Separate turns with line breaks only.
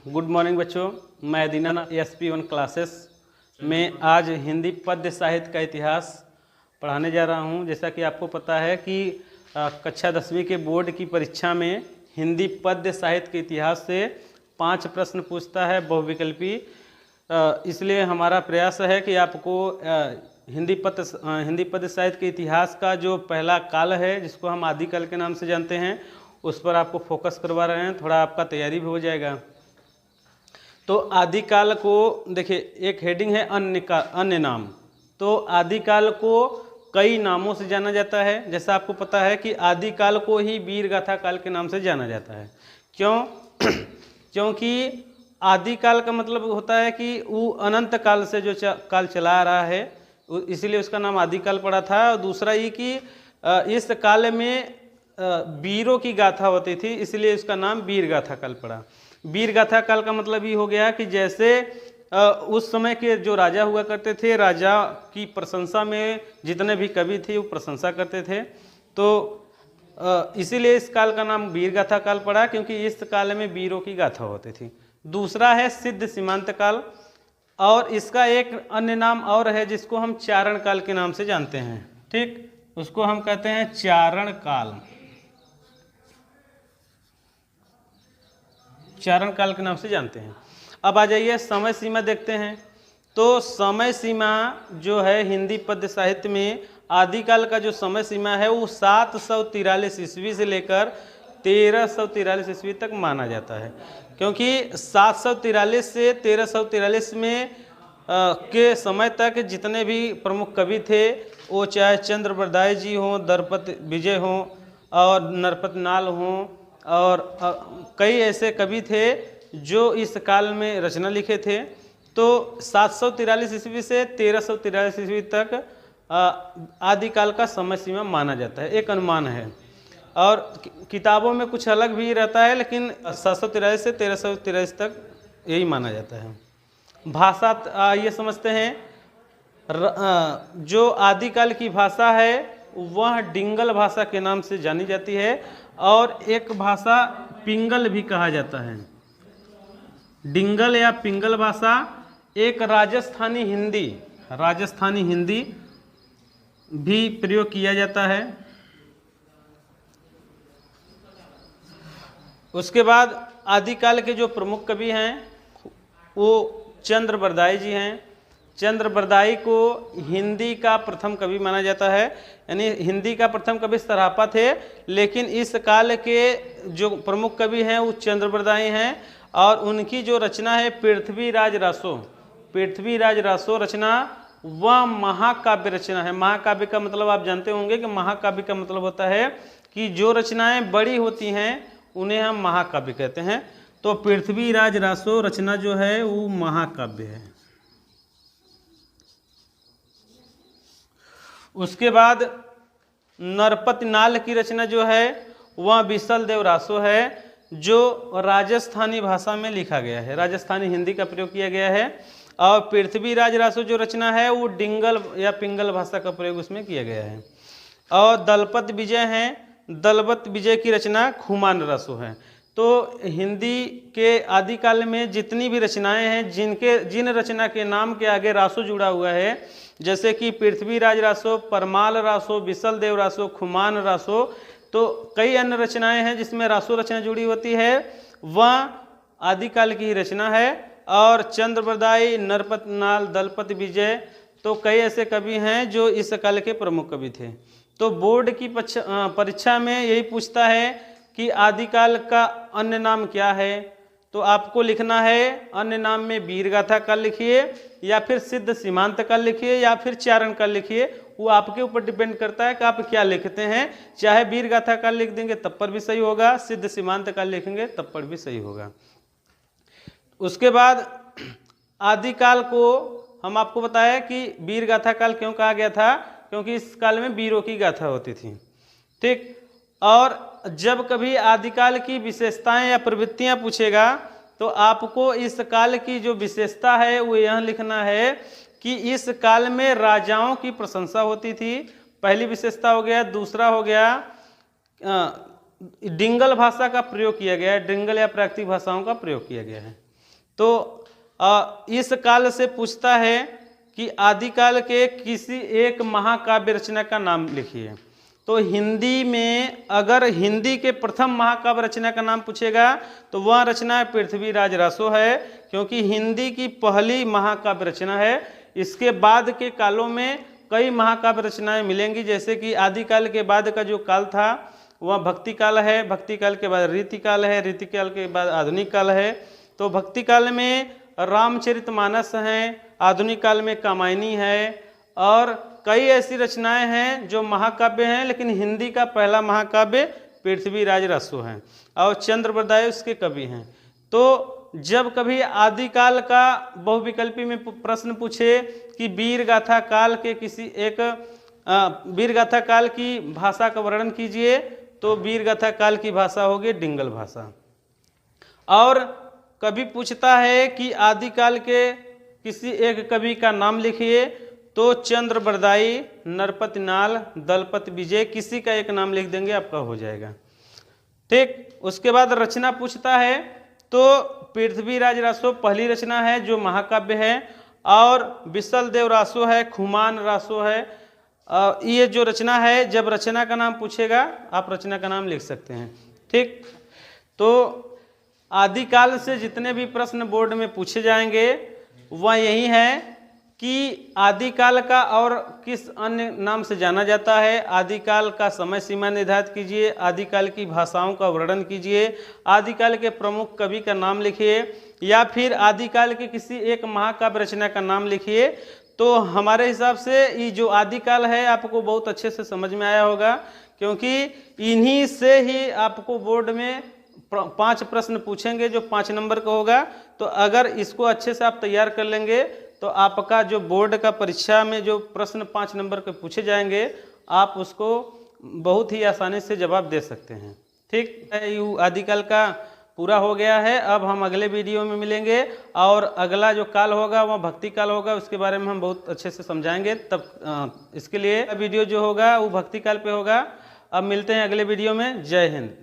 Good morning बच्चों। मैं दीना SP1 classes में आज हिंदी पद्य साहित्य का इतिहास पढ़ाने जा रहा हूं। जैसा कि आपको पता है कि कक्षा 10वीं के बोर्ड की परीक्षा में हिंदी पद्य साहित्य के इतिहास से 5 प्रश्न पूछता है बहुविकल्पी। इसलिए हमारा प्रयास है कि आपको हिंदी पद्य साहित्य के इतिहास का जो पहला काल है, जिसको हम आदिकाल के नाम से जानते हैं, उस पर आपको फोकस करवा रहे हैं। थोड़ा आपका तैयारी भी हो जाएगा। तो आदिकाल को देखिए, एक हेडिंग है अन्य नाम। तो आदिकाल को कई नामों से जाना जाता है। जैसा आपको पता है कि आदिकाल को ही वीरगाथा काल के नाम से जाना जाता है। क्यों? क्योंकि आदिकाल का मतलब होता है कि वो अनंत काल से जो काल चला आ रहा है, इसीलिए उसका नाम आदिकाल पड़ा था। और दूसरा ये कि इस काल में वीरों की गाथा होती थी, इसलिए उसका नाम वीरगाथा काल पड़ा। वीरगाथा काल का मतलब ये हो गया कि जैसे उस समय के जो राजा हुआ करते थे, राजा की प्रशंसा में जितने भी कवि थे वो प्रशंसा करते थे। तो इसीलिए इस काल का नाम वीरगाथा काल पड़ा, क्योंकि इस काल में वीरों की गाथा होती थी। दूसरा है सिद्ध सीमांत काल, और इसका एक अन्य नाम और है जिसको हम चारण काल के नाम से जानते हैं। ठीक, उसको हम कहते हैं चारण काल। चारण काल के नाम से जानते हैं। अब आ जाइए समय सीमा देखते हैं। तो समय सीमा जो है हिंदी पद्य साहित्य में आदिकाल का जो समय सीमा है वो 743 ईस्वी से लेकर 1343 ईस्वी तक माना जाता है। क्योंकि 743 से 1343 में के समय तक जितने भी प्रमुख कवि थे, वो चाहे चंद्रबरदाई जी हों, दरपत विजय हों और नरपत नाल हों, और कई ऐसे कवि थे जो इस काल में रचना लिखे थे। तो 743 ईस्वी से 1343 ईस्वी तक आदिकाल का समय सीमा माना जाता है, एक अनुमान है। और किताबों में कुछ अलग भी रहता है, लेकिन 743 से 1343 तक यही माना जाता है। भाषा ये समझते हैं, जो आदिकाल की भाषा है वह डिंगल भाषा के नाम से जानी जाती है, और एक भाषा पिंगल भी कहा जाता है। डिंगल या पिंगल भाषा। एक राजस्थानी हिंदी भी प्रयोग किया जाता है। उसके बाद आदिकाल के जो प्रमुख कवि हैं वो चंद्रबरदाई जी हैं। चंद्रबरदाई को हिंदी का प्रथम कवि माना जाता है, यानी हिंदी का प्रथम कवि सरापा थे, लेकिन इस काल के जो प्रमुख कवि हैं वो चंद्रबरदाई हैं। और उनकी जो रचना है पृथ्वीराज रासो रचना, वह महाकाव्य रचना है। महाकाव्य का मतलब आप जानते होंगे कि महाकाव्य का मतलब होता है कि जो रचनाएं बड़ी होती हैं उन्हें हम महाकाव्य कहते हैं। तो पृथ्वीराज रासो रचना जो है वो महाकाव्य है। उसके बाद नरपत नाल की रचना जो है वह विसल देव रासो है, जो राजस्थानी भाषा में लिखा गया है, राजस्थानी हिंदी का प्रयोग किया गया है। और पृथ्वीराज रासो जो रचना है वो डिंगल या पिंगल भाषा का प्रयोग उसमें किया गया है। और दलपत विजय की रचना खुमान रासो है। तो हिंदी के आदिकाल में जितनी भी रचनाएं हैं, जिन रचना के नाम के आगे रासो जुड़ा हुआ है, जैसे कि पृथ्वीराज रासो, परमाल रासो, विसल देव रासो, खुमान रासो, तो कई अन्य रचनाएं हैं जिसमें रासो रचना जुड़ी होती है, वह आदिकाल की ही रचना है। और चंद्रबरदाई, नरपत नाल, दलपत विजय, तो कई ऐसे कवि हैं जो इस काल के प्रमुख कवि थे। तो बोर्ड की परीक्षा में यही पूछता है कि आदिकाल का अन्य नाम क्या है। तो आपको लिखना है अन्य नाम में वीरगाथा काल लिखिए, या फिर सिद्ध सीमांत काल लिखिए, या फिर चारण काल लिखिए। वो आपके ऊपर डिपेंड करता है कि आप क्या लिखते हैं। चाहे वीरगाथा काल लिख देंगे तब पर भी सही होगा, सिद्ध सीमांत काल लिखेंगे तब पर भी सही होगा। उसके बाद आदिकाल को हम आपको बताया कि वीरगाथा काल क्यों कहा गया था, क्योंकि इस काल में वीरों की गाथा होती थी। ठीक, और जब कभी आदिकाल की विशेषताएं या प्रवृत्तियां पूछेगा तो आपको इस काल की जो विशेषता है वो यह लिखना है कि इस काल में राजाओं की प्रशंसा होती थी, पहली विशेषता हो गया। दूसरा हो गया डिंगल भाषा का प्रयोग किया गया है, डिंगल या प्राकृतिक भाषाओं का प्रयोग किया गया है। तो इस काल से पूछता है कि आदिकाल के किसी एक महाकाव्य रचना का नाम लिखिए। तो हिंदी में अगर हिंदी के प्रथम महाकाव्य रचना का नाम पूछेगा तो वह रचना पृथ्वीराज रासो है, क्योंकि हिंदी की पहली महाकाव्य रचना है। इसके बाद के कालों में कई महाकाव्य रचनाएं मिलेंगी, जैसे कि आदिकाल के बाद का जो काल था वह भक्ति काल है, भक्ति काल के बाद रीति काल है, रीति काल के बाद आधुनिक काल है। तो भक्ति काल में रामचरितमानस हैं, आधुनिक काल में कामायनी है, और कई ऐसी रचनाएं हैं जो महाकाव्य हैं, लेकिन हिंदी का पहला महाकाव्य पृथ्वीराज रासो है और चंद्रबरदाई उसके कवि हैं। तो जब कभी आदिकाल का बहुविकल्पी में प्रश्न पूछे कि वीर गाथा काल के किसी एक वीर गाथा काल की भाषा का वर्णन कीजिए, तो वीर गाथा काल की भाषा होगी डिंगल भाषा। और कभी पूछता है कि आदिकाल के किसी एक कवि का नाम लिखिए, तो चंद्रबरदाई, नरपति नाल, दलपति विजय, किसी का एक नाम लिख देंगे आपका हो जाएगा। ठीक, उसके बाद रचना पूछता है तो पृथ्वीराज रासो पहली रचना है जो महाकाव्य है, और विसल देव रासो है, खुमान रासो है। ये जो रचना है, जब रचना का नाम पूछेगा आप रचना का नाम लिख सकते हैं। ठीक, तो आदिकाल से जितने भी प्रश्न बोर्ड में पूछे जाएंगे वह यही है कि आदिकाल का और किस अन्य नाम से जाना जाता है, आदिकाल का समय सीमा निर्धारित कीजिए, आदिकाल की भाषाओं का वर्णन कीजिए, आदिकाल के प्रमुख कवि का नाम लिखिए, या फिर आदिकाल के किसी एक महाकाव्य रचना का नाम लिखिए। तो हमारे हिसाब से ये जो आदिकाल है आपको बहुत अच्छे से समझ में आया होगा, क्योंकि इन्हीं से ही आपको बोर्ड में 5 प्रश्न पूछेंगे जो 5 नंबर का होगा। तो अगर इसको अच्छे से आप तैयार कर लेंगे तो आपका जो बोर्ड का परीक्षा में जो प्रश्न 5 नंबर के पूछे जाएंगे आप उसको बहुत ही आसानी से जवाब दे सकते हैं। ठीक है, ये आदिकाल का पूरा हो गया है। अब हम अगले वीडियो में मिलेंगे और अगला जो काल होगा वह भक्ति काल होगा, उसके बारे में हम बहुत अच्छे से समझाएंगे। तब इसके लिए वीडियो जो होगा वो भक्ति काल पे होगा। अब मिलते हैं अगले वीडियो में। जय हिंद।